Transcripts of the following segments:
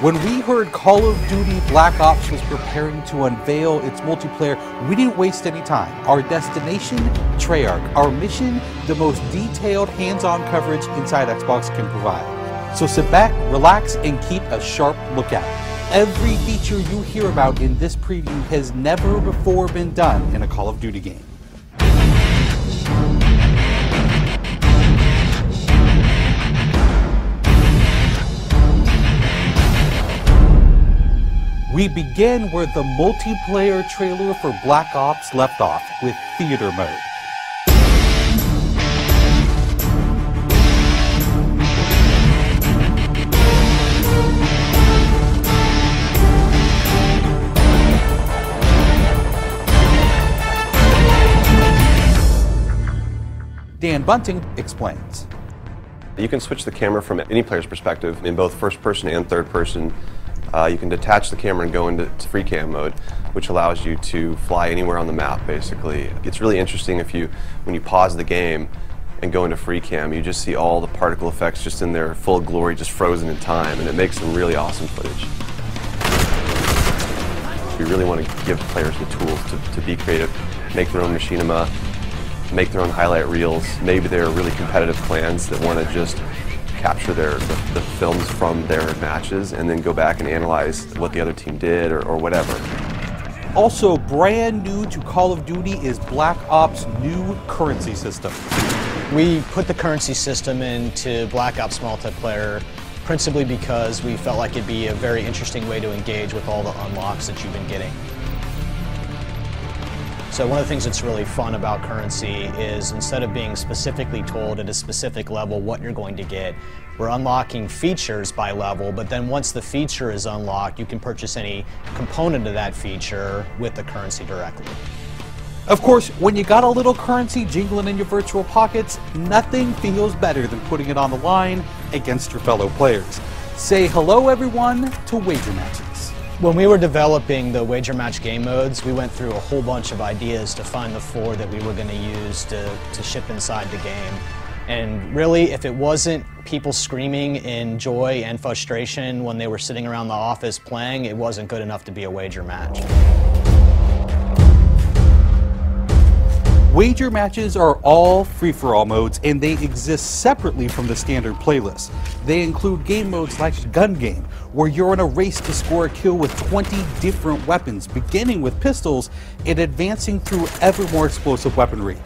When we heard Call of Duty Black Ops was preparing to unveil its multiplayer, we didn't waste any time. Our destination, Treyarch. Our mission, the most detailed hands-on coverage inside Xbox can provide. So sit back, relax, and keep a sharp lookout. Every feature you hear about in this preview has never before been done in a Call of Duty game. We begin where the multiplayer trailer for Black Ops left off, with theater mode. Dan Bunting explains. You can switch the camera from any player's perspective in both first person and third person. You can detach the camera and go into free cam mode, which allows you to fly anywhere on the map, basically. It's really interesting when you pause the game and go into free cam, you just see all the particle effects just in their full glory, just frozen in time, and it makes some really awesome footage. We really want to give players the tools to be creative, make their own machinima, make their own highlight reels. Maybe they're really competitive clans that want to just capture the films from their matches and then go back and analyze what the other team did or whatever. Also brand new to Call of Duty is Black Ops' new currency system. We put the currency system into Black Ops multiplayer principally because we felt like it'd be a very interesting way to engage with all the unlocks that you've been getting. So one of the things that's really fun about currency is instead of being specifically told at a specific level what you're going to get, we're unlocking features by level, but then once the feature is unlocked, you can purchase any component of that feature with the currency directly. Of course, when you got a little currency jingling in your virtual pockets, nothing feels better than putting it on the line against your fellow players. Say hello, everyone, to wager matches. When we were developing the wager match game modes, we went through a whole bunch of ideas to find the 4 that we were going to use to ship inside the game. And really, if it wasn't people screaming in joy and frustration when they were sitting around the office playing, it wasn't good enough to be a wager match. Wager matches are all free-for-all modes, and they exist separately from the standard playlist. They include game modes like Gun Game, where you're in a race to score a kill with 20 different weapons, beginning with pistols and advancing through ever more explosive weaponry.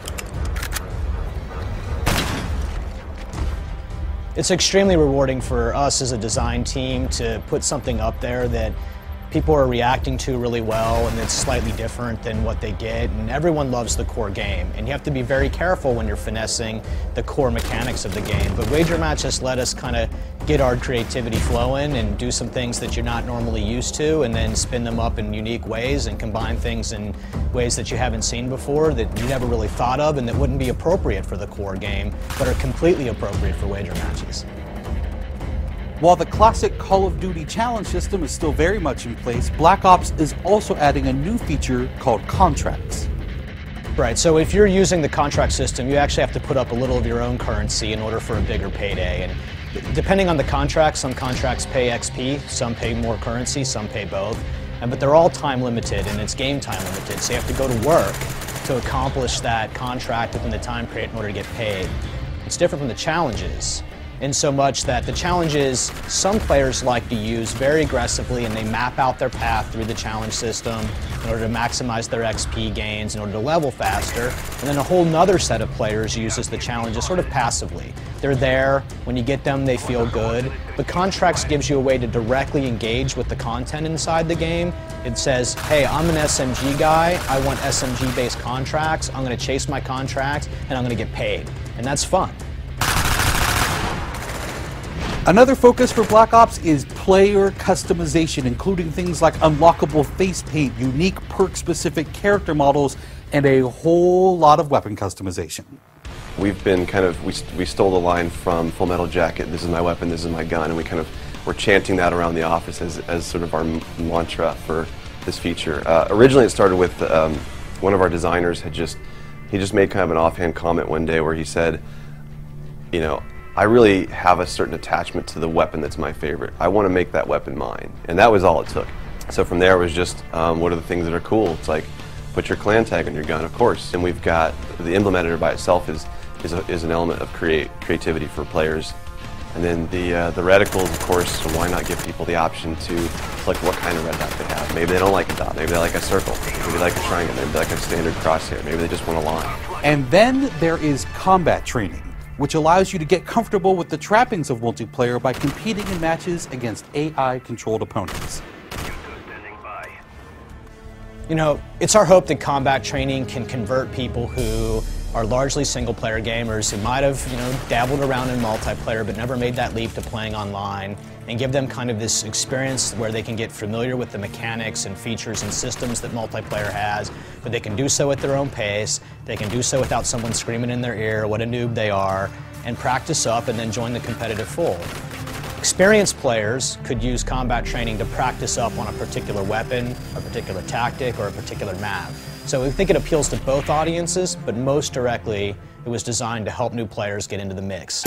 It's extremely rewarding for us as a design team to put something up there that people are reacting to really well and it's slightly different than what they get, and everyone loves the core game. And you have to be very careful when you're finessing the core mechanics of the game. But wager matches let us kind of get our creativity flowing and do some things that you're not normally used to, and then spin them up in unique ways and combine things in ways that you haven't seen before, that you never really thought of, and that wouldn't be appropriate for the core game, but are completely appropriate for wager matches. While the classic Call of Duty challenge system is still very much in place, Black Ops is also adding a new feature called contracts. Right, so if you're using the contract system, you actually have to put up a little of your own currency in order for a bigger payday. And depending on the contract, some contracts pay XP, some pay more currency, some pay both. But they're all time limited, and it's game time limited, so you have to go to work to accomplish that contract within the time period in order to get paid. It's different from the challenges, in so much that the challenges some players like to use very aggressively, and they map out their path through the challenge system in order to maximize their XP gains, in order to level faster. And then a whole nother set of players uses the challenges sort of passively. They're there, when you get them they feel good, but contracts gives you a way to directly engage with the content inside the game. It says, hey, I'm an SMG guy, I want SMG based contracts, I'm going to chase my contracts and I'm going to get paid. And that's fun. Another focus for Black Ops is player customization, including things like unlockable face paint, unique perk-specific character models, and a whole lot of weapon customization. We've been we stole the line from Full Metal Jacket, this is my weapon, this is my gun, and we're chanting that around the office as sort of our mantra for this feature. Originally it started with one of our designers he just made kind of an offhand comment one day where he said, you know, I really have a certain attachment to the weapon that's my favorite. I want to make that weapon mine, and that was all it took. So from there it was just, what are the things that are cool? It's like, put your clan tag on your gun, of course. And we've got, the implementer by itself is an element of creativity for players. And then the reticles, of course, so why not give people the option to select what kind of red dot they have. Maybe they don't like a dot, maybe they like a circle, maybe they like a triangle, maybe they like a standard crosshair, maybe they just want a line. And then there is combat training, which allows you to get comfortable with the trappings of multiplayer by competing in matches against AI-controlled opponents. You know, it's our hope that combat training can convert people who are largely single-player gamers who might have, dabbled around in multiplayer but never made that leap to playing online, and give them kind of this experience where they can get familiar with the mechanics and features and systems that multiplayer has, but they can do so at their own pace, they can do so without someone screaming in their ear what a noob they are, and practice up and then join the competitive fold. Experienced players could use combat training to practice up on a particular weapon, a particular tactic, or a particular map. So we think it appeals to both audiences, but most directly, it was designed to help new players get into the mix.